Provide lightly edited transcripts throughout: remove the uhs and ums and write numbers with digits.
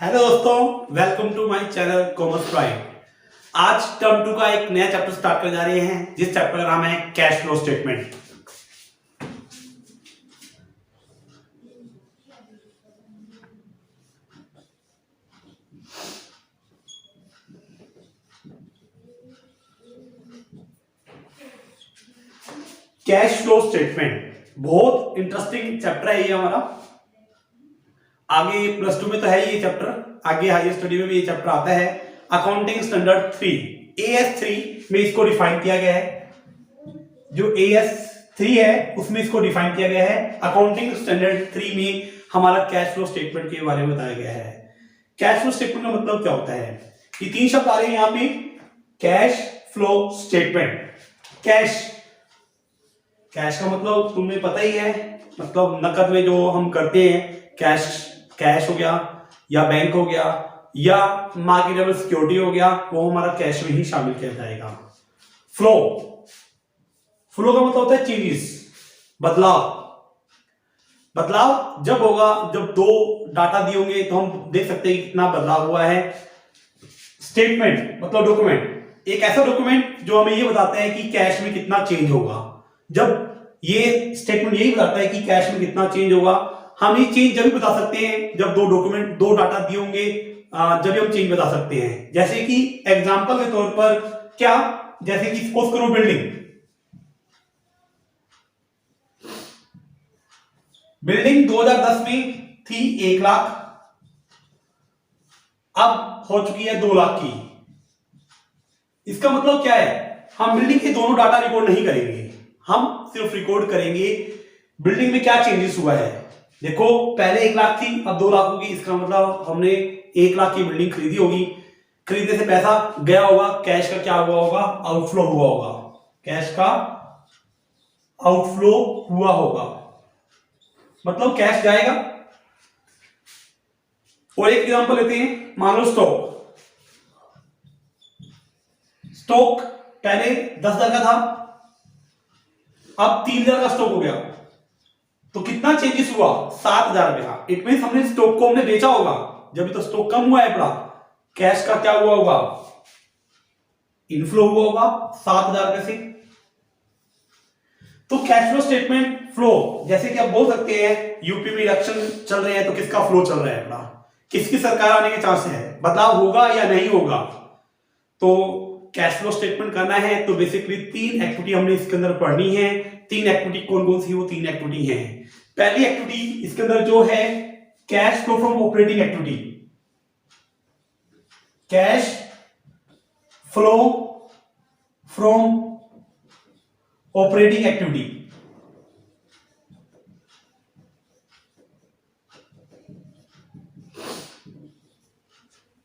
Hello दोस्तों, welcome to my channel commerce prime. आज term 2 का एक नया चैप्टर स्टार्ट करने जा रहे हैं, जिस चैप्टर का नाम है cash flow statement. Cash flow statement बहुत इंटरेस्टिंग चैप्टर है ये हमारा। आगे प्लस 2 में तो है ये चैप्टर, आगे हायर स्टडी में भी ये चैप्टर आता है। अकाउंटिंग स्टैंडर्ड 3 AS3 में इसको डिफाइन किया गया है। जो AS3 है उसमें इसको डिफाइन किया गया है। अकाउंटिंग स्टैंडर्ड 3 में हमारा कैश फ्लो स्टेटमेंट के बारे में बताया गया है। कैश फ्लो स्टेटमेंट का मतलब क्या होता है? ये तीन शब्द आ रहे हैं यहाँ पे। Cash flow statement. कैश का मतलब तुम्हें पता ही है, मतलब नकद में जो हम करते हैं, कैश हो गया या बैंक हो गया या मार्केटेबल सिक्योरिटी हो गया, वो हमारा कैश में ही शामिल किया जाएगा। फ्लो का मतलब होता है चेंजेस, बदलाव जब होगा जब दो डाटा दिए होंगे तो हम देख सकते हैं कितना बदलाव हुआ है। स्टेटमेंट मतलब डॉक्यूमेंट, एक ऐसा डॉक्यूमेंट जो हमें ये बताता है कि कैश में कितना चेंज होगा। जब ये स्टेटमेंट यही बताता है कि कैश में कितना चेंज होगा, हम ये चेंज जब भी बता सकते हैं जब दो डाटा दिए होंगे, जब हम चेंज बता सकते हैं। जैसे कि एग्जांपल के तौर पर क्या, जैसे कि सपोज करो बिल्डिंग 2010 में थी 1 लाख, अब हो चुकी है 2 लाख की। इसका मतलब क्या है? हम बिल्डिंग के दोनों डाटा रिकॉर्ड नहीं करेंगे, हम सिर्फ रिकॉर्ड करेंगे बिल्डिंग में क्या चेंजेस हुआ है। देखो, पहले 1 लाख थी, अब 2 लाख होगी। इसका मतलब हमने 1 लाख की बिल्डिंग खरीदी होगी, खरीदने से पैसा गया होगा, कैश का क्या हुआ होगा? आउटफ्लो हुआ होगा। कैश का आउटफ्लो हुआ होगा, मतलब कैश जाएगा। और एक एग्जांपल लेते हैं, मान लो स्टॉक पहले 10,000 का था, अब 3,000 का स्टॉक हो गया, तो कितना चेंजेस हुआ? 7,000 का। इट मींस हमने स्टॉक को हमने बेचा होगा, जब तो स्टॉक कम हुआ है बड़ा, कैश का क्या हुआ होगा? इनफ्लो हुआ होगा 7,000 में से। तो कैश फ्लो स्टेटमेंट फ्लो, जैसे कि आप बोल सकते हैं यूपी में इलेक्शन चल रहे हैं तो किसका फ्लो चल रहा है बड़ा, किसकी सरकार आने के चांस है, बदलाव होगा या नहीं होगा। तो कैश फ्लो स्टेटमेंट करना है तो बेसिकली 3 एक्टिविटी हमने इसके अंदर पढ़नी है। 3 एक्टिविटी कौन कौन सी? वो 3 एक्टिविटी हैं। पहली एक्टिविटी इसके अंदर जो है cash flow from operating activity, cash flow from operating activity.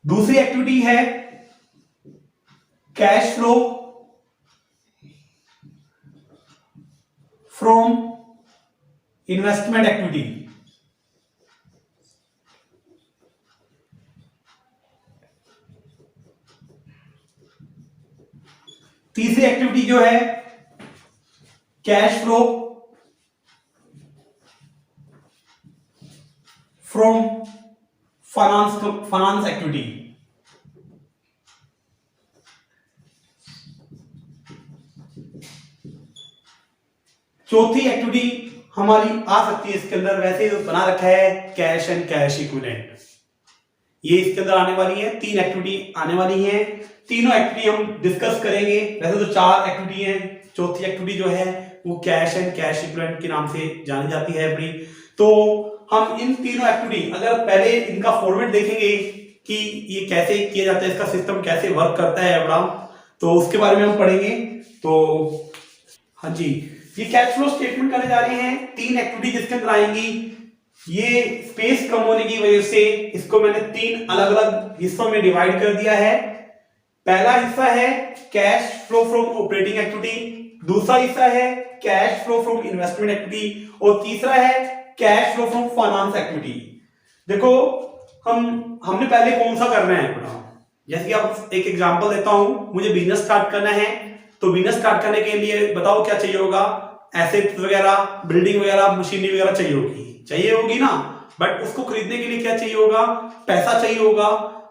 दूसरी एक्टिविटी है cash flow from investment activity. तीसरी एक्टिविटी जो है cash flow from finance activity. चौथी एक्टिविटी हमारी आ सकती है इसके अंदर, वैसे बना रखा है कैश एंड कैश इक्विवेलेंट। ये इसके अंदर आने वाली है, 3 एक्टिविटी आने वाली है। तीनों एक्टिविटी हम डिस्कस करेंगे। वैसे तो 4 एक्टिविटी है, चौथी एक्टिविटी जो है वो कैश एंड कैश इक्विवेलेंट के नाम से जानी जाती है अपनी। तो हम इन तीनों एक्टिविटी, अगर पहले इनका फॉर्मेट देखेंगे कि ये कैसे किया जाता है, इसका सिस्टम कैसे वर्क करता है अपना, तो उसके बारे में हम पढ़ेंगे। तो हाँ जी, ये कैश फ्लो स्टेटमेंट करने जा रहे हैं। 3 एक्टिविटी जिसके अंदर आएंगी। ये स्पेस कम होने की वजह से इसको मैंने 3 अलग अलग हिस्सों में डिवाइड कर दिया है। पहला हिस्सा है cash flow from operating activity, दूसरा हिस्सा है cash flow from investment activity, और तीसरा है cash flow from finance activity. देखो, हमने पहले कौन सा करना है अपना। जैसे कि अब एक एग्जांपल देता हूं, मुझे बिजनेस स्टार्ट करना है, तो बिजनेस स्टार्ट करने के लिए बताओ क्या चाहिए होगा? एसेट्स वगैरह, बिल्डिंग वगैरह, मशीनरी वगैरह चाहिए होगी ना। बट उसको खरीदने के लिए क्या चाहिए होगा, पैसा चाहिए होगा।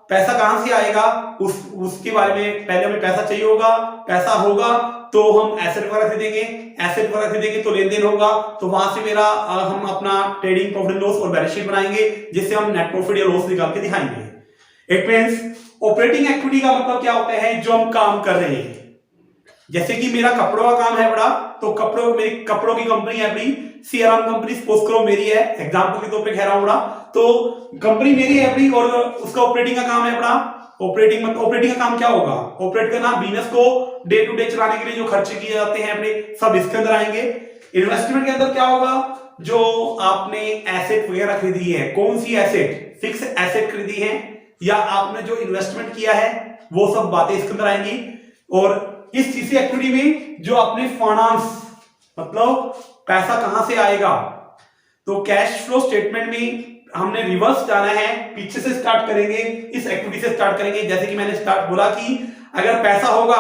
पैसा कहां से आएगा उसके बारे में पहले हमें पैसा चाहिए होगा, पैसा होगा तो हम एसेट वगैरह खरीदेंगे, एसेट वगैरह खरीदेंगे तो लेन देन होगा, तो वहां से मेरा हम अपना ट्रेडिंग प्रॉफिट एंड लॉस और बैलेंस शीट बनाएंगे जिससे हम नेट प्रॉफिट या लॉस निकाल के दिखाएंगे। इट मींस ऑपरेटिंग एक्टिविटी का मतलब क्या होता है, जो हम काम कर रहे हैं। जैसे कि मेरा कपड़ों का काम है बड़ा, तो मेरी कपड़ों की कंपनी है अपनी, सीआरएम कंपनी, सपोज करो मेरी है, एग्जांपल के तौर पे कह रहा हूं बड़ा, तो कंपनी मेरी है अपनी और उसका ऑपरेटिंग का काम है बड़ा। ऑपरेटिंग का काम क्या होगा, ऑपरेट करना, बिजनेस को डे टू डे चलाने के लिए जो खर्चे किए जाते हैं अपने, सब इसके अंदर आएंगे। इन्वेस्टमेंट के अंदर क्या होगा, जो आपने एसेट वगैरह खरीदी है, कौन सी एसेट, फिक्स एसेट खरीदी है या आपने जो इन्वेस्टमेंट किया है, वो सब बातें इसके अंदर आएंगी। और इस तीसरी एक्टिविटी में जो अपने फाइनेंस, मतलब पैसा कहां से आएगा, तो कैश फ्लो स्टेटमेंट में हमने रिवर्स जाना है, पीछे से स्टार्ट करेंगे, इस एक्टिविटी से स्टार्ट करेंगे। जैसे कि मैंने स्टार्ट बोला कि अगर पैसा होगा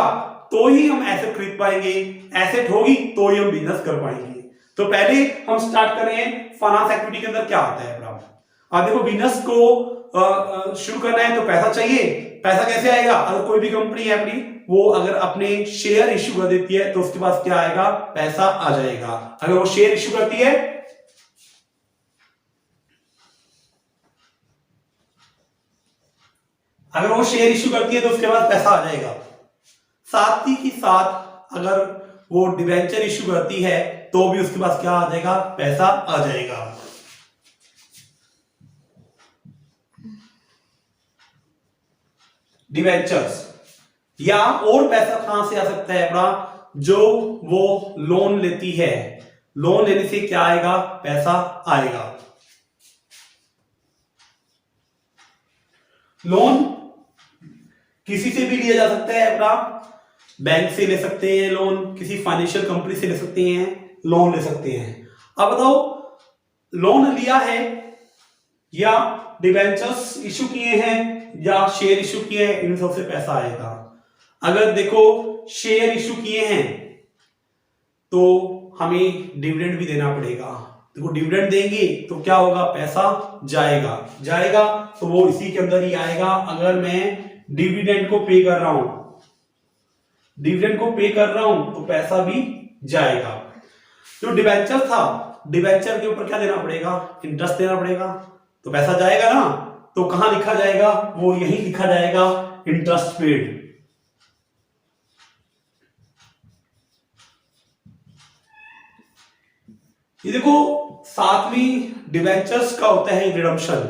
तो ही हम एसेट खरीद पाएंगे, एसेट होगी तो ही हम बिजनेस कर पाएंगे। तो पहले हम स्टार्ट कर रहे हैं फाइनेंस एक्टिविटी के अंदर क्या आता है बराबर। अब देखो बिजनेस को शुरू करना है तो पैसा चाहिए, पैसा कैसे आएगा, अगर कोई भी कंपनी है अपनी, वो अगर अपने शेयर इश्यू कर देती है तो उसके पास क्या आएगा, पैसा आ जाएगा। अगर वो शेयर इश्यू करती है, अगर वो शेयर इश्यू करती है तो उसके पास पैसा आ जाएगा। साथ ही साथ अगर वो डिबेंचर इश्यू करती है तो भी उसके पास क्या आ जाएगा, पैसा आ जाएगा। डिबेंचर्स या और पैसा कहां से आ सकता है बड़ा, जो वो लोन लेती है, लोन लेने से क्या आएगा, पैसा आएगा। लोन किसी से भी लिया जा सकता है अपना, बैंक से ले सकते हैं लोन, किसी फाइनेंशियल कंपनी से ले सकते हैं, लोन ले सकते हैं। अब बताओ, लोन लिया है या डिबेंचर्स इशू किए हैं या शेयर इशू किए हैं, इन सबसे पैसा आएगा। अगर देखो शेयर इशू किए हैं तो हमें डिविडेंड भी देना पड़ेगा, देखो डिविडेंड देंगे तो क्या होगा, पैसा जाएगा तो वो इसी के अंदर ही आएगा। अगर मैं डिविडेंड को पे कर रहा हूं, तो पैसा भी जाएगा। जो डिबेंचर था, डिबेंचर के ऊपर क्या देना पड़ेगा, इंटरेस्ट देना पड़ेगा, तो पैसा जाएगा ना, तो कहां लिखा जाएगा, वो यही लिखा जाएगा, इंटरेस्ट पेड। ये देखो सातवीं डिबेंचर्स का होता है रिडम्पशन।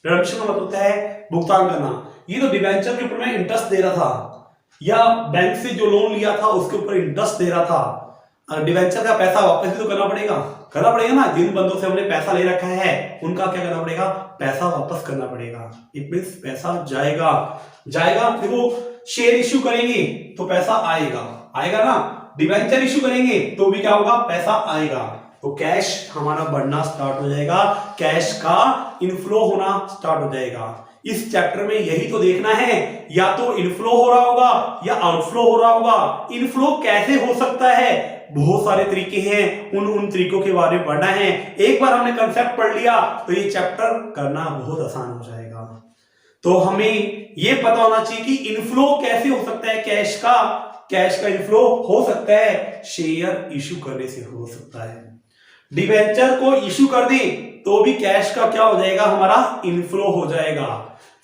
रिडम्पशन का मतलब होता है भुगतान करना। ये तो डिबेंचर के ऊपर मैं इंटरेस्ट दे रहा था या बैंक से जो लोन लिया था उसके ऊपर इंटरेस्ट दे रहा था, डिबेंचर का पैसा वापस भी तो करना पड़ेगा ना। जिन बंदों से हमने पैसा ले रखा है उनका क्या करना पड़ेगा, पैसा वापस करना पड़ेगा। इट मींस पैसा जाएगा। देखो शेयर इश्यू करेंगे तो पैसा आएगा ना, डिबेंचर इश्यू करेंगे तो भी क्या होगा, पैसा आएगा। तो कैश हमारा बढ़ना स्टार्ट हो जाएगा, कैश का इनफ्लो होना स्टार्ट हो जाएगा। इस चैप्टर में यही तो देखना है, या तो इनफ्लो हो रहा होगा या आउटफ्लो हो रहा होगा। इनफ्लो कैसे हो सकता है, बहुत सारे तरीके हैं, उन तरीकों के बारे में पढ़ना है। एक बार हमने कंसेप्ट पढ़ लिया तो ये चैप्टर करना बहुत आसान हो जाएगा। तो हमें ये पता होना चाहिए कि इनफ्लो कैसे हो सकता है, कैश का इनफ्लो हो सकता है शेयर इशू करने से हो सकता है। डिबेंचर को इशू कर दें तो भी कैश का क्या हो जाएगा, हमारा इनफ्लो हो जाएगा।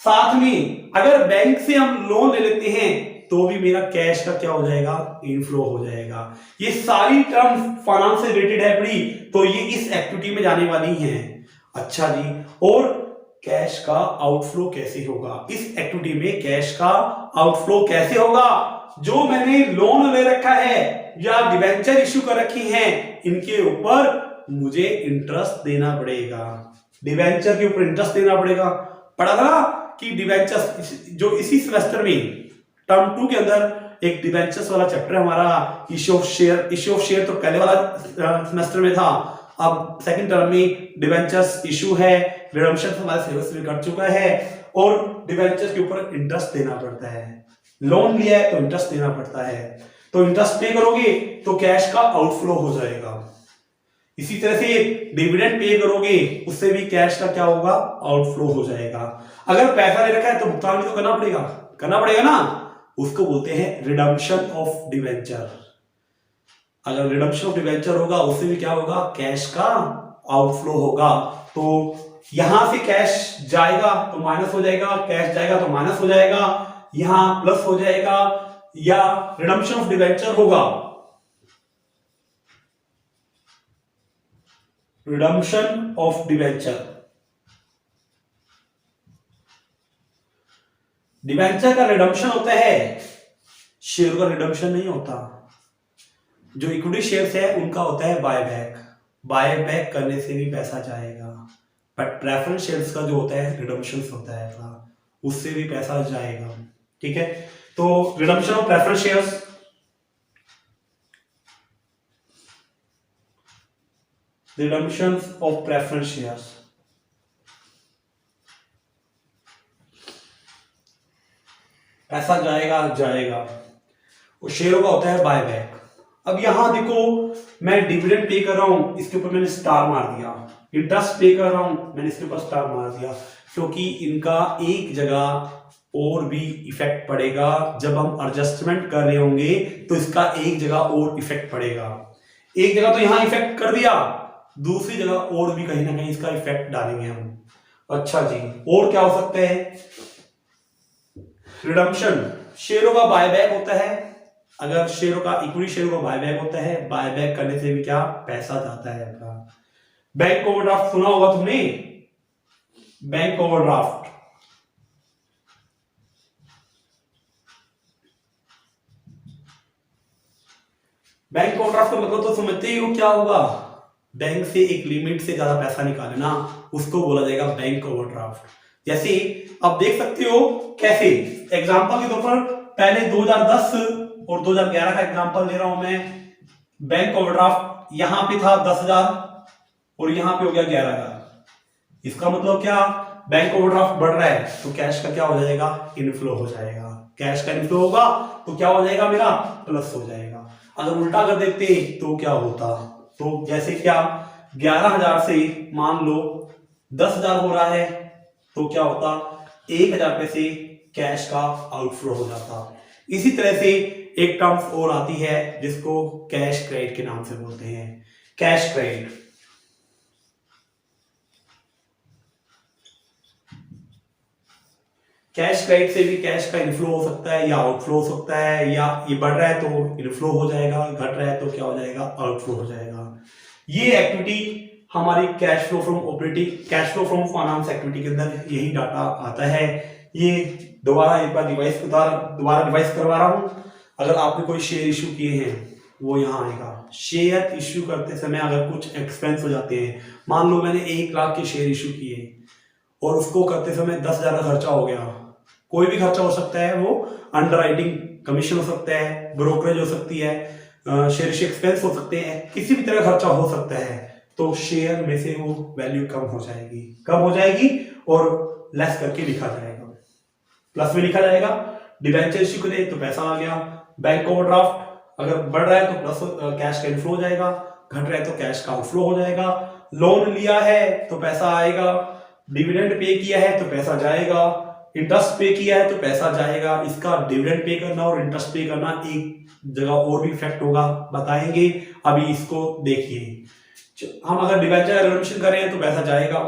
साथ में अगर बैंक से हम लोन ले लेते हैं तो भी मेरा कैश का क्या हो जाएगा, इनफ्लो हो जाएगा। ये सारी टर्म फाइनेंस से रिलेटेड है बड़ी, तो ये इस एक्टिविटी में जाने वाली हैं। अच्छा जी, और कैश का आउटफ्लो कैसे होगा, इस एक्टिविटी में कैश का आउटफ्लो कैसे होगा। जो मैंने लोन ले रखा है या डिबेंचर इश्यू कर रखी हैं, इनके ऊपर मुझे इंटरेस्ट देना पड़ेगा, डिबेंचर के ऊपर इंटरेस्ट देना पड़ेगा। पढ़ा था कि डिबेंचर जो इसी सेमेस्टर में टर्म 2 के अंदर एक डिबेंचर्स वाला चैप्टर हमारा इश्यू ऑफ शेयर तो पहले वाला सेमेस्टर में था। अब सेकंड टर्म में डिबेंचर्स इश्यू है, रिडम्पशन हमारे सिलेबस में कट चुका है, और डिबेंचर्स के ऊपर इंटरेस्ट देना पड़ता है। लोन लिया है तो इंटरेस्ट देना पड़ता है, तो इंटरेस्ट पे करोगे तो कैश का आउटफ्लो हो जाएगा। इसी तरह से डिविडेंड पे करोगे, उससे भी कैश का क्या होगा, आउटफ्लो हो जाएगा। अगर पैसा ले रखा है तो भुगतान भी तो करना पड़ेगा ना, उसको बोलते हैं रिडम्पशन ऑफ डिवेंचर। अगर रिडम्पशन ऑफ डिवेंचर होगा उससे भी क्या होगा, कैश का आउटफ्लो होगा। तो यहां से कैश जाएगा तो माइनस हो जाएगा, कैश जाएगा तो माइनस हो जाएगा, यहां प्लस हो जाएगा, या रिडम्पशन ऑफ डिवेंचर होगा, रिडम्पशन ऑफ डिवेंचर। डिवेंचर का रिडम्पशन होता है, शेयर का रिडम्पशन नहीं होता। जो इक्विटी शेयर्स है उनका होता है बायबैक, बायबैक करने से भी पैसा जाएगा। बट प्रेफरेंस शेयर्स का जो होता है रिडम्पशन होता है, उससे भी पैसा जाएगा। ठीक है, तो redemption of preference shares, redemption of preference shares, पैसा जाएगा और शेयरों का होता है बायबैक। अब यहां देखो, मैं डिविडेंड पे कर रहा हूं, इसके ऊपर मैंने स्टार मार दिया, इंटरेस्ट पे कर रहा हूं, मैंने इसके ऊपर स्टार मार दिया, क्योंकि इनका एक जगह और भी इफेक्ट पड़ेगा। जब हम एडजस्टमेंट कर रहे होंगे तो इसका एक जगह और इफेक्ट पड़ेगा। एक जगह तो यहां इफेक्ट कर दिया, दूसरी जगह और भी कहीं ना कहीं इसका इफेक्ट डालेंगे हम। अच्छा जी, और क्या हो सकता है, रिडम्पशन, शेयरों का बायबैक होता है। अगर शेयरों का, इक्विटी शेयरों का बायबैक होता है, बायबैक करने से भी क्या पैसा जाता है आपका। बैंक ओवरड्राफ्ट सुना होगा तुमने, बैंक ओवरड्राफ्ट, बैंक ओवरड्राफ्ट का मतलब तो समझते ही हो क्या होगा, बैंक से एक लिमिट से ज्यादा पैसा निकालना, उसको बोला जाएगा बैंक ओवरड्राफ्ट। जैसे आप देख सकते हो कैसे, एग्जांपल के तौर पर पहले 2010 और 2011 का एग्जांपल ले रहा हूं मैं। बैंक ओवरड्राफ्ट यहां पे था 10,000 और यहां पे हो गया 11,000। इसका मतलब क्या, बैंक ओवरड्राफ्ट बढ़ रहा है तो कैश का क्या हो जाएगा, इनफ्लो हो जाएगा। कैश का इनफ्लो होगा तो क्या हो जाएगा, मेरा प्लस हो जाएगा। अगर उल्टा कर देते तो क्या होता, तो जैसे क्या 11,000 से मान लो 10,000 हो रहा है, तो क्या होता, 1,000 रुपए से कैश का आउटफ्लो हो जाता। इसी तरह से एक टर्म्स और आती है जिसको कैश क्रेडिट के नाम से बोलते हैं, कैश क्रेडिट। कैश क्रेडिट से भी कैश का इनफ्लो हो सकता है या आउटफ्लो हो सकता है, या ये बढ़ रहा है तो इनफ्लो हो जाएगा, घट रहा है तो क्या हो जाएगा, आउटफ्लो हो जाएगा। ये एक्टिविटी हमारी cash flow from operating, cash flow from finance activity के अंदर यही डाटा आता है। ये दोबारा एक बार दोबारा रिवाइज करवा रहा हूं। अगर आपने कोई शेयर इशू किए हैं वो यहाँ आएगा। शेयर इशू करते समय अगर कुछ एक्सपेंस हो जाते हैं, मान लो मैंने 1 लाख के शेयर इशू किए और उसको करते समय 10,000 का खर्चा हो गया, कोई भी खर्चा हो सकता है, वो अंडरराइटिंग कमीशन हो सकता है, ब्रोकरेज हो सकती है, शेयर एक्सपेंस हो सकते हैं, किसी भी तरह खर्चा हो सकता है, तो शेयर में से वो वैल्यू कम हो जाएगी और लेस करके लिखा जाएगा, प्लस में लिखा जाएगा। डिबेंचर इश्यू करें तो पैसा आ गया, बैंक ओवरड्राफ्ट अगर बढ़ रहा है तो प्लस कैश का इनफ्लो हो जाएगा, घट रहा है तो कैश का आउटफ्लो हो जाएगा। लोन लिया है तो पैसा आएगा, डिविडेंड पे किया है तो पैसा जाएगा, इंटरेस्ट पे किया है तो पैसा जाएगा। इसका डिविडेंड पे करना और इंटरेस्ट पे करना एक जगह और भी इफेक्ट होगा, बताएंगे। अभी इसको देखिए, हम अगर डिबेंचर का रिडम्पशन कर रहे हैं तो पैसा जाएगा,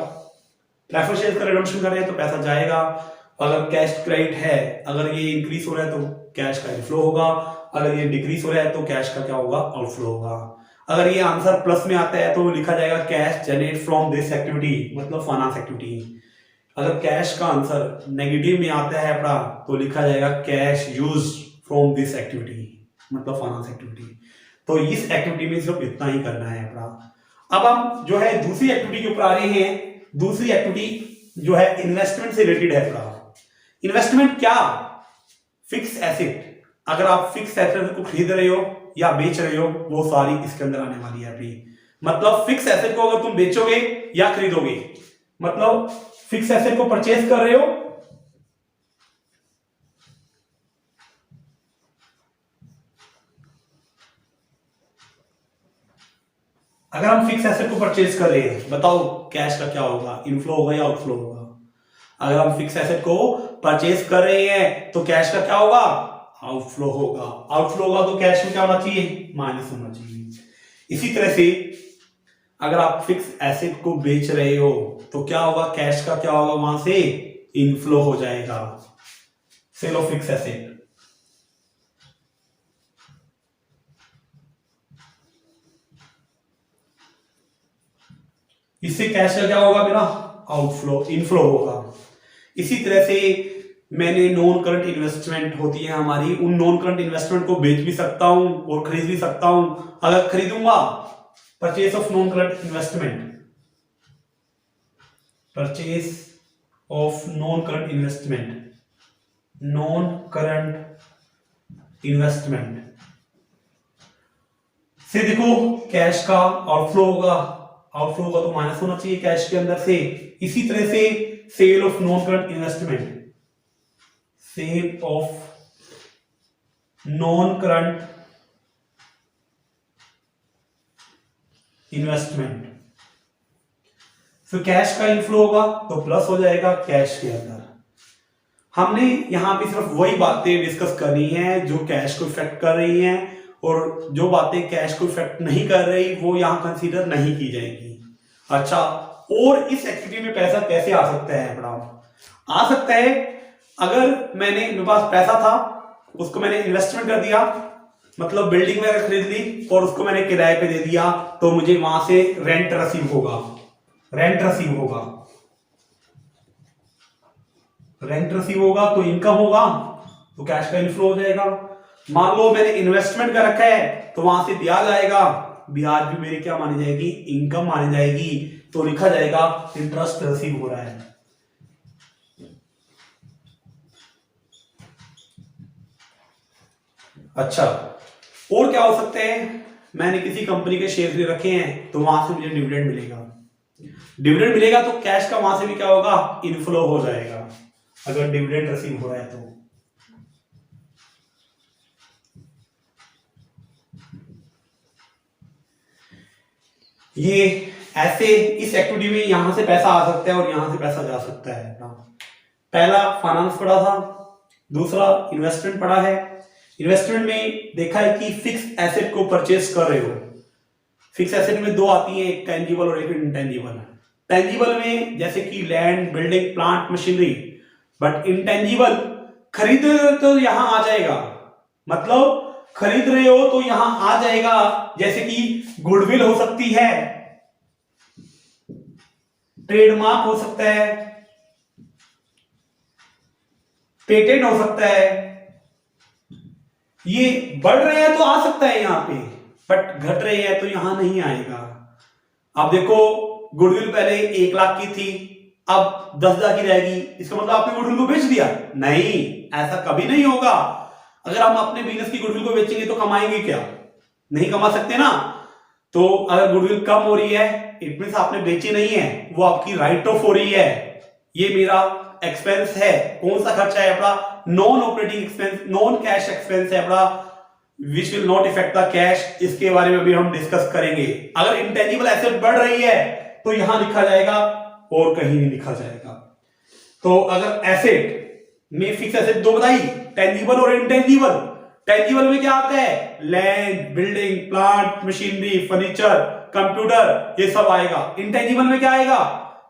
प्रेफर शेयर का रिडम्पशन कर रहे हैं तो पैसा जाएगा। अगर कैश क्रेडिट है, अगर ये इंक्रीज हो रहा है तो कैश का इनफ्लो होगा, अगर ये डिक्रीज हो रहा है तो कैश का क्या होगा, आउटफ्लो होगा। अगर ये आंसर प्लस में आता है तो लिखा जाएगा cash generate from this activity, मतलब फाइनेंस एक्टिविटी। अगर कैश का आंसर नेगेटिव में आता है अपना तो लिखा जाएगा cash use from this activity, मतलब फाइनेंस एक्टिविटी। तो इस एक्टिविटी में सिर्फ इतना ही करना है अपना। अब हम जो है दूसरी एक्टिविटी के ऊपर आ रहे हैं। दूसरी एक्टिविटी जो है इन्वेस्टमेंट से रिलेटेड है अपना। इन्वेस्टमेंट क्या, फिक्स एसेट। अगर आप फिक्स एसेट को खरीद रहे हो या बेच रहे हो, वो सारी इसके अंदर आने वाली है अभी। मतलब फिक्स एसेट को अगर तुम बेचोगे या खरीदोगे, मतलब फिक्स एसेट को परचेज कर रहे हो अगर हम फिक्स एसेट को परचेज कर रहे हैं, बताओ कैश का क्या होगा, इनफ्लो होगा या आउटफ्लो होगा? अगर हम फिक्स एसेट को परचेज कर रहे हैं तो कैश का क्या होगा, आउटफ्लो होगा। आउटफ्लो होगा तो कैश में क्या होना चाहिए, माइनस होना चाहिए। इसी तरह से अगर आप फिक्स एसेट को बेच रहे हो तो क्या होगा, कैश का क्या होगा, वहां से इनफ्लो हो जाएगा, सेल ऑफ फिक्स एसेट। इससे कैश का क्या होगा मेरा, आउटफ्लो, इनफ्लो होगा। इसी तरह से मैंने नॉन करंट इन्वेस्टमेंट होती है हमारी, उन नॉन करंट इन्वेस्टमेंट को बेच भी सकता हूं और खरीद भी सकता हूं। अगर खरीदूंगा, purchase of non current investment, purchase of non current investment, non current investment से देखो कैश का आउटफ्लो होगा, आउटफ्लो होगा तो माइनस होना चाहिए कैश के अंदर से। इसी तरह से sale of non current investment, sale of non current investment, फिर कैश का इनफ्लो होगा तो प्लस हो जाएगा कैश के अंदर। हमने यहां पे सिर्फ वही बातें डिस्कस करनी है जो कैश को इफेक्ट कर रही हैं, और जो बातें कैश को इफेक्ट नहीं कर रही वो यहां कंसीडर नहीं की जाएगी। अच्छा, और इस एक्टिविटी में पैसा कैसे आ सकता है अपना, आ सकता है अगर मेरे पास पैसा था, उसको मैंने इन्वेस्टमेंट कर दिया, मतलब बिल्डिंग वगैरह खरीद ली और उसको मैंने किराए पे दे दिया, तो मुझे वहां से रेंट रिसीव होगा, रेंट रिसीव होगा, रेंट रिसीव होगा तो इनकम होगा, तो कैश का इनफ्लो हो जाएगा। मान लो मैंने इन्वेस्टमेंट कर रखा है तो वहां से ब्याज आएगा, ब्याज भी मेरी क्या मानी जाएगी, इनकम मानी जाएगी, तो लिखा जाएगा इंटरेस्ट रिसीव हो रहा है। अच्छा, और क्या हो सकते हैं, मैंने किसी कंपनी के शेयर रखे हैं तो वहां से मुझे डिविडेंड मिलेगा, डिविडेंड मिलेगा तो कैश का वहां से भी क्या होगा, इनफ्लो हो जाएगा, अगर डिविडेंड रिसीव हो रहा है तो। ये ऐसे इस एक्टिविटी में यहां से पैसा आ सकता है और यहां से पैसा जा सकता है। पहला फाइनेंस पढ़ा था, दूसरा इन्वेस्टमेंट पढ़ा है। इन्वेस्टमेंट में देखा है कि फिक्स एसेट को परचेस कर रहे हो, फिक्स एसेट में दो आती है, एक टेंजिबल और एक इंटेंजिबल। टेंजिबल में जैसे कि land, building, plant, machinery, but intangible खरीद रहे हो तो यहां आ जाएगा, मतलब खरीद रहे हो तो यहां आ जाएगा, जैसे कि गुडविल हो सकती है, ट्रेडमार्क हो सकता है, पेटेंट हो सकता है। ये बढ़ रहे हैं तो आ सकता है यहां पे, बट घट रहे हैं तो यहां नहीं आएगा। आप देखो, गुडविल पहले 1 लाख की थी, अब 10 लाख की रहेगी, इसका मतलब आपने गुडविल को बेच दिया? नहीं, ऐसा कभी नहीं होगा। अगर हम अपने बिजनेस की गुडविल को बेचेंगे तो कमाएंगे क्या? नहीं कमा सकते ना। तो अगर गुडविल कम हो रही है, इट मींस आपने बेची नहीं है, वो आपकी राइट ऑफ हो रही है। ये मेरा एक्सपेंस है, कौन सा खर्चा है अपना, non operating expense, non cash expense है अपना, which will not effect the cash. इसके बारे में भी हम डिस्कस करेंगे। अगर इंटेंजिबल एसेट बढ़ रही है तो यहां लिखा जाएगा और कहीं नहीं लिखा जाएगा। तो अगर एसेट में फिक्स एसेट दो बताई, टेंजिबल और इंटेंजिबल। टेंजिबल में क्या आता है, land, building, plant, machinery, furniture, computer, ये सब आएगा। इंटेंजिबल में क्या आएगा,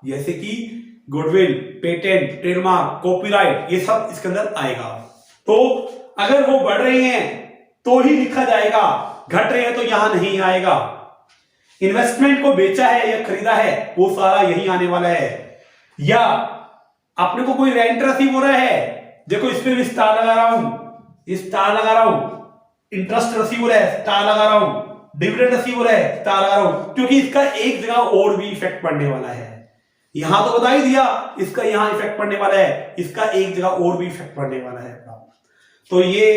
जैसे कि गुडविल, पेटेंट, ट्रेडमार्क, कॉपीराइट, ये सब इसके अंदर आएगा। तो अगर वो बढ़ रहे हैं तो ही लिखा जाएगा, घट रहे हैं तो यहां नहीं आएगा। इन्वेस्टमेंट को बेचा है या खरीदा है, वो सारा यही आने वाला है। या अपने को कोई रेंट रिसीव हो रहा है, देखो इस पे भी स्टार लगा रहा हूं, स्टार लगा रहा हूं, इंटरेस्ट रिसीव हो रहा है, स्टार लगा रहा हूं, डिविडेंड रिसीव हो रहा है, स्टार लगा रहा हूं, क्योंकि इसका एक जगह और भी इफेक्ट पड़ने वाला है। यहां तो बता ही दिया इसका यहां इफेक्ट पड़ने वाला है, इसका एक जगह और भी इफेक्ट पड़ने वाला है। तो ये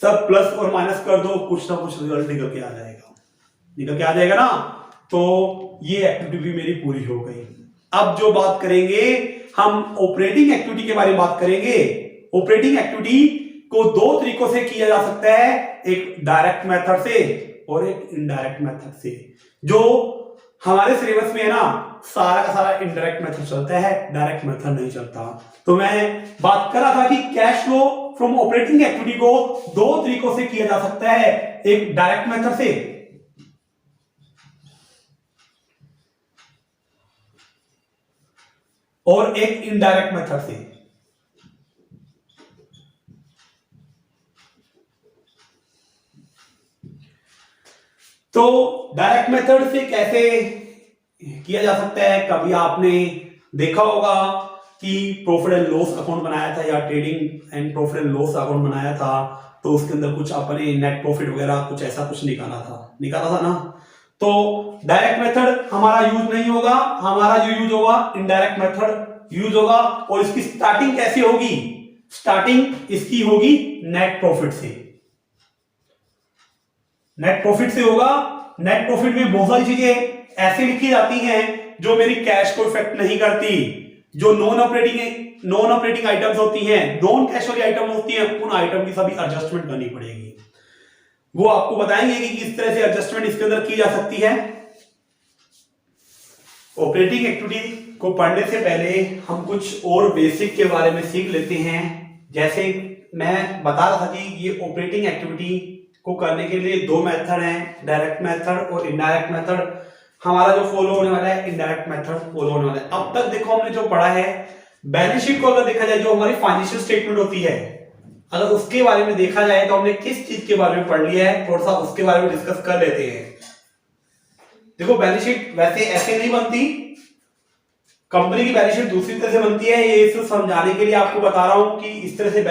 सब प्लस और माइनस कर दो, कुछ ना कुछ रिजल्ट निकल के आ जाएगा, निकल के आ जाएगा ना। तो ये एक्टिविटी भी मेरी पूरी हो गई। अब जो बात करेंगे हम ऑपरेटिंग एक्टिविटी के बारे में बात करेंगे। ऑपरेटिंग एक्टिविटी को दो तरीकों से किया जा सकता है, एक डायरेक्ट मेथड से और एक इनडायरेक्ट मेथड से। जो हमारे सिलेबस में है ना, सारा का सारा इनडायरेक्ट मेथड चलता है, डायरेक्ट मेथड नहीं चलता। तो मैं बात कर रहा था कि cash flow from operating activity को दो तरीकों से किया जा सकता है, एक डायरेक्ट मेथड से और एक इनडायरेक्ट मेथड से। तो डायरेक्ट मेथड से कैसे किया जा सकता है, कभी आपने देखा होगा कि प्रॉफिट एंड लॉस अकाउंट बनाया था या trading and profit and loss account बनाया था, तो उसके अंदर कुछ अपने नेट प्रॉफिट वगैरह कुछ ऐसा कुछ निकाला था ना। तो डायरेक्ट मेथड हमारा यूज नहीं होगा, हमारा जो यूज होगा इनडायरेक्ट मेथड यूज होगा। और इसकी स्टार्टिंग कैसे होगी, स्टार्टिंग इसकी होगी नेट प्रॉफिट से, नेट प्रॉफिट से होगा। नेट प्रॉफिट में बहुत सारी चीजें ऐसे लिखी जाती हैं जो मेरी कैश को इफेक्ट नहीं करती, जो नॉन ऑपरेटिंग आइटम्स होती हैं, नॉन कैश वाली आइटम होती हैं, उन आइटम की सभी एडजस्टमेंट करनी पड़ेगी। वो आपको बताएंगे कि किस तरह से एडजस्टमेंट इसके अंदर की जा सकती है। ऑपरेटिंग एक्टिविटी को पढ़ने से पहले हम कुछ और बेसिक के बारे में सीख लेते हैं। जैसे मैं बता रहा था कि ये ऑपरेटिंग एक्टिविटी को करने के लिए दो मेथड हैं, डायरेक्ट मेथड और इनडायरेक्ट मेथड। हमारा जो फॉलो होने वाला है इनडायरेक्ट मेथड फॉलो होने वाला है। अब तक देखो हमने जो पढ़ा है, बैलेंस शीट को अगर देखा जाए, जो हमारी फाइनेंशियल स्टेटमेंट होती है, अगर उसके बारे में देखा जाए तो हमने किस चीज के बारे में पढ़ लिया है, थोड़ा सा उसके बारे में डिस्कस कर लेते हैं। देखो बैलेंस शीट वैसे ऐसे नहीं बनती, कंपनी की बैलेंस शीट दूसरी तरह से बनती है। ये सिर्फ समझाने के लिए आपको बता रहा हूं कि इस तरह से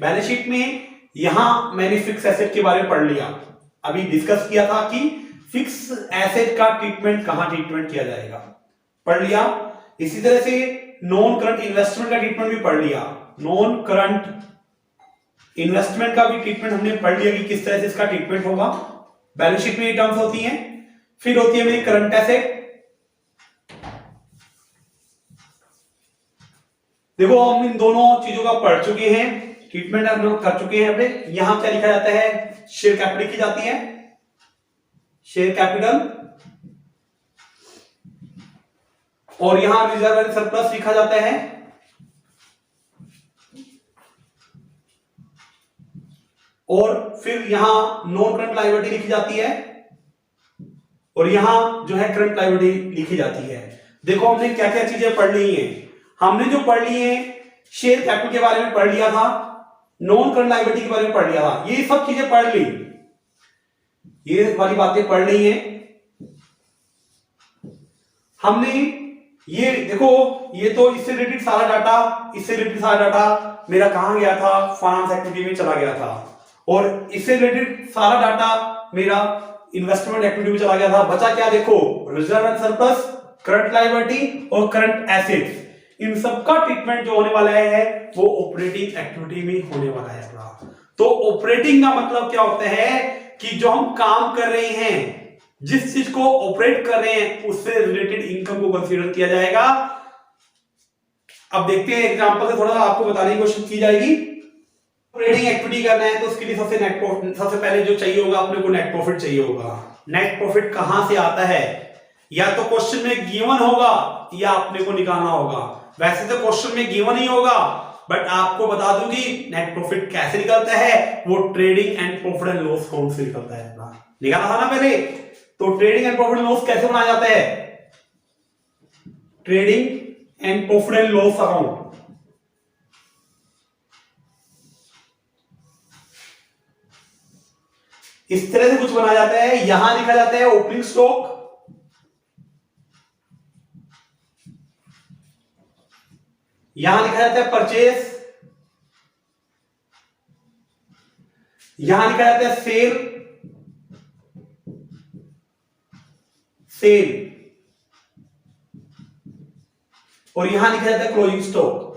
बैलेंस शीट में यहां मैंने फिक्स एसेट के बारे में पढ़ लिया, अभी डिस्कस किया था कि फिक्स एसेट का ट्रीटमेंट कहां ट्रीटमेंट किया जाएगा, पढ़ लिया। इसी तरह से नॉन करंट इन्वेस्टमेंट का ट्रीटमेंट भी पढ़ लिया, नॉन करंट इन्वेस्टमेंट का भी ट्रीटमेंट हमने पढ़ लिया कि किस तरह से इसका ट्रीटमेंट होगा। बैलेंस शीट में ये टर्म्स होती हैं। फिर होती है मेरी करंट एसेट। देखो हम इन दोनों चीजों का पढ़ चुके हैं, ट्रीटमेंट हम कर चुके हैं अपने। यहां क्या लिखा जाता है, शेयर कैपिटल लिखी जाती है, शेयर कैपिटल, और यहां रिजर्व एंड सरप्लस लिखा जाता है। और फिर यहां नॉन करंट लायबिलिटी लिखी जाती है, और यहां जो है करंट लायबिलिटी लिखी जाती है। देखो हमने क्या क्या चीजें पढ़ ली हैं। हमने जो पढ़ ली है, शेयर कैपिटल के बारे में पढ़ लिया था, नॉन करंट लायबिलिटी के बारे में पढ़ लिया था, ये सब चीजें पढ़ ली, ये वाली बातें पढ़ ली हैं हमने। ये देखो, ये तो इससे रिलेटेड सारा डाटा, इससे रिलेटेड सारा डाटा मेरा कहां गया था, फाइनेंस एक्टिविटी में चला गया था। और इससे रिलेटेड सारा डाटा मेरा इन्वेस्टमेंट एक्टिविटी में चला गया था। बचा क्या, देखो reserve and surplus, current liability और करंट एसेट्स। इन सबका ट्रीटमेंट जो होने वाला है वो ऑपरेटिंग एक्टिविटी में होने वाला है। तो ऑपरेटिंग का मतलब क्या होता है कि जो हम काम कर रहे हैं, जिस चीज को ऑपरेट कर रहे हैं, उससे रिलेटेड इनकम को कंसीडर किया जाएगा। अब देखते हैं एग्जांपल से थोड़ा सा आपको बताने की कोशिश की जाएगी। ऑपरेटिंग एक्टिविटी करना है तो उसके लिए सबसे पहले जो चाहिए होगा अपने को, नेट प्रॉफिट चाहिए होगा। नेट प्रॉफिट कहां से आता है, या तो क्वेश्चन में गिवन होगा या अपने को निकालना होगा। वैसे तो क्वेश्चन में गिवन ही होगा, बट आपको बता दूं कि नेट प्रॉफिट कैसे निकलता है, वो trading and profit and loss account से निकलता है। निकाला था ना पहले, तो trading and profit and loss कैसे बनाया जाता है, trading and profit and loss account. इस तरह से कुछ बनाया जाता है। यहां लिखा जाता है ओपनिंग स्टॉक, यहां लिखा जाता है परचेस, यहां लिखा जाता है सेल, और यहां लिखा जाता है क्लोजिंग स्टॉक।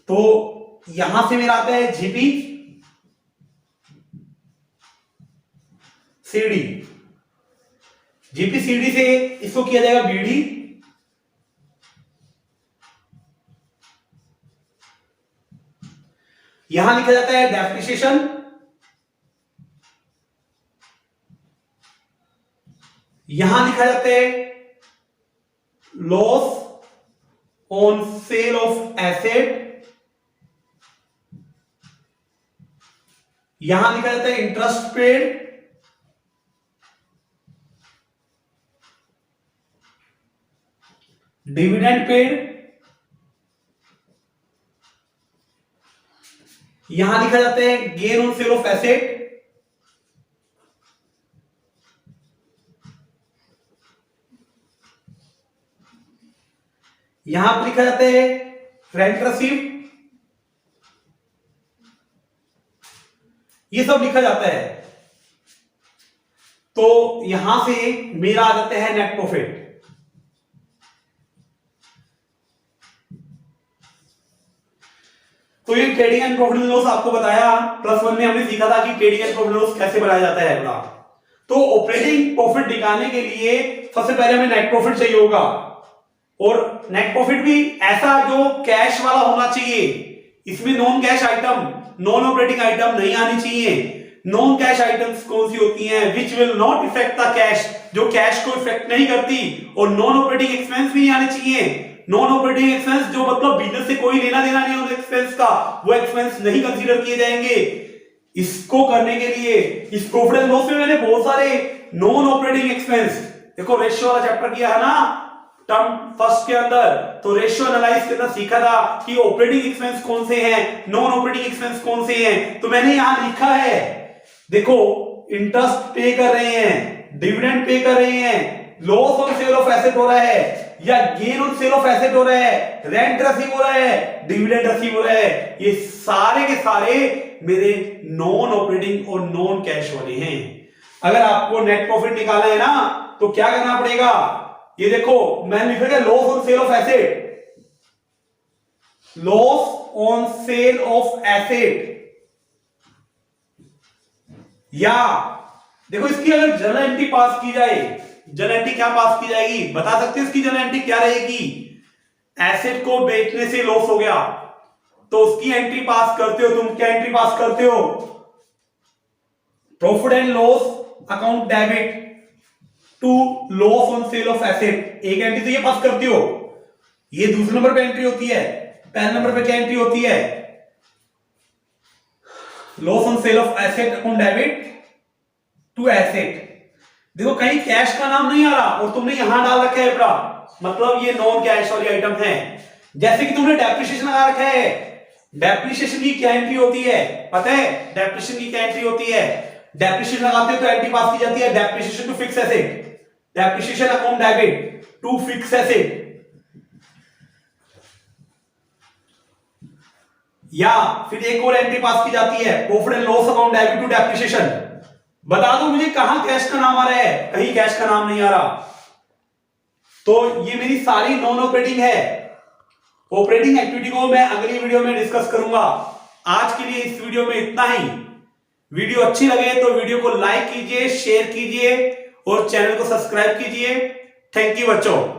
तो यहां से मेरा आता है जीपी सीडी, जीपी सीडी से इसको किया जाएगा बीडी, यहां लिखा जाता है डेप्रिसिएशन, यहां लिखा जाता है loss on sale of asset, यहां लिखा जाता है इंटरेस्ट पेड, डिविडेंड पेड, यहां लिखा जाता है gain on sale of asset, यहां पर लिखा जाता है रेंट रिसीव, ये सब लिखा जाता है। तो यहां से मेरा आ जाता है नेट प्रॉफिट। तो ये trading and profit and loss आपको बताया, +1 में हमने सीखा था कि trading and profit and loss कैसे बनाया जाता है अपना। तो ऑपरेटिंग प्रॉफिट निकालने के लिए सबसे पहले हमें नेट प्रॉफिट चाहिए होगा, और नेट प्रॉफिट भी ऐसा जो कैश वाला होना चाहिए, इसमें non cash item, non operating item नहीं आनी चाहिए। नॉन कैश आइटम्स कौन सी होती हैं? Which will not effect the cash, जो कैश को इफेक्ट नहीं करती, और नॉन ऑपरेटिंग एक्सपेंस भी नहीं आने चाहिए। नॉन ऑपरेटिंग एक्सपेंस जो मतलब बिजनेस से कोई लेना देना नहीं है उस एक्सपेंस का, वो एक्सपेंस नहीं कंसीडर किए जाएंगे। इसको करने के लिए इस प्रॉफिट एंड लॉस में मैंने बहुत सारे नॉन ऑपरेटिंग एक्सपेंस, देखो रेशियो वाला चैप्टर किया है ना टर्म फर्स्ट के अंदर, तो रेशियो एनालाइज के अंदर सीखा था कि ऑपरेटिंग एक्सपेंस कौन से हैं, नॉन ऑपरेटिंग एक्सपेंस कौन से हैं। तो मैंने यहां लिखा है, देखो इंटरेस्ट पे कर रहे हैं, डिविडेंड पे कर रहे हैं, loss on sale of asset हो रहा है, या gain on sale of asset हो रहा है, रेंट रिसीव हो रहा है, डिविडेंड रिसीव हो रहा है, ये सारे के सारे मेरे नॉन ऑपरेटिंग और नॉन कैश वाले हैं। अगर आपको नेट प्रॉफिट निकालना है ना, तो क्या करना पड़ेगा? ये देखो मैंने लिखा है loss on sale of asset, loss on sale of asset, या देखो इसकी अगर जर्नल एंट्री पास की जाए, जर्नल एंट्री क्या पास की जाएगी बता सकते हो? इसकी जर्नल एंट्री क्या रहेगी? एसेट को बेचने से लॉस हो गया तो उसकी एंट्री पास करते हो तुम। क्या एंट्री पास करते हो? Profit and loss account debit to loss on sale of asset, एक एंट्री तो ये पास करते हो। ये दूसरे नंबर पे एंट्री होती है। पहले नंबर पे क्या एंट्री होती है? Loss on sale of asset account debit to asset. देखो कहीं कैश का नाम नहीं आ रहा और तुमने यहां डाल रखा है बड़ा, मतलब ये नॉन कैश वाली आइटम है। जैसे कि तुमने डेप्रिसिएशन लगा रखा है, डेप्रिसिएशन की क्या एंट्री होती है पता है? डेप्रिसिएशन की क्या एंट्री होती है? डेप्रिसिएशन लगाते हो तो एंट्री पास की जाती है depreciation to fix asset, depreciation account debit to fix asset, या फिर एक और एंट्री पास की जाती है profit and loss account debit to depreciation. बता दो मुझे कहां कैश का नाम आ रहा है? कहीं कैश का नाम नहीं आ रहा। तो ये मेरी सारी नॉन ऑपरेटिंग है। ऑपरेटिंग एक्टिविटी को मैं अगली वीडियो में डिस्कस करूंगा। आज के लिए इस वीडियो में इतना ही। वीडियो अच्छी लगे तो वीडियो को लाइक कीजिए, शेयर कीजिए और चैनल को सब्सक्राइब कीजिए। थैंक यू बच्चों।